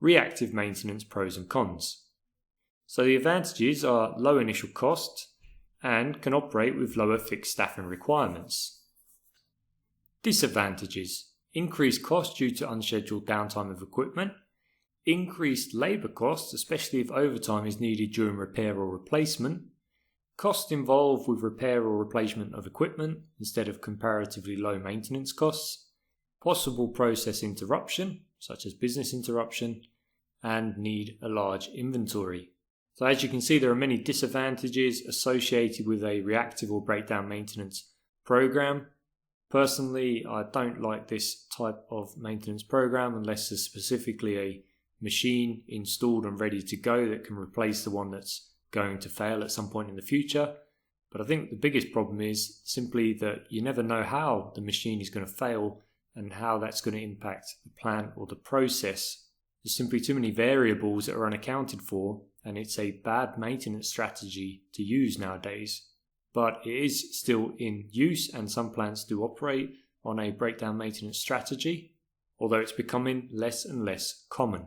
Reactive maintenance pros and cons. So the advantages are low initial cost and can operate with lower fixed staffing requirements. Disadvantages: increased cost due to unscheduled downtime of equipment, increased labour costs, especially if overtime is needed during repair or replacement, costs involved with repair or replacement of equipment instead of comparatively low maintenance costs, possible process interruption, such as business interruption, and need a large inventory. So as you can see, there are many disadvantages associated with a reactive or breakdown maintenance program. Personally, I don't like this type of maintenance program unless there's specifically a machine installed and ready to go that can replace the one that's going to fail at some point in the future. But I think the biggest problem is simply that you never know how the machine is going to fail and how that's going to impact the plant or the process. There's simply too many variables that are unaccounted for, and it's a bad maintenance strategy to use nowadays. But it is still in use, and some plants do operate on a breakdown maintenance strategy, although it's becoming less and less common.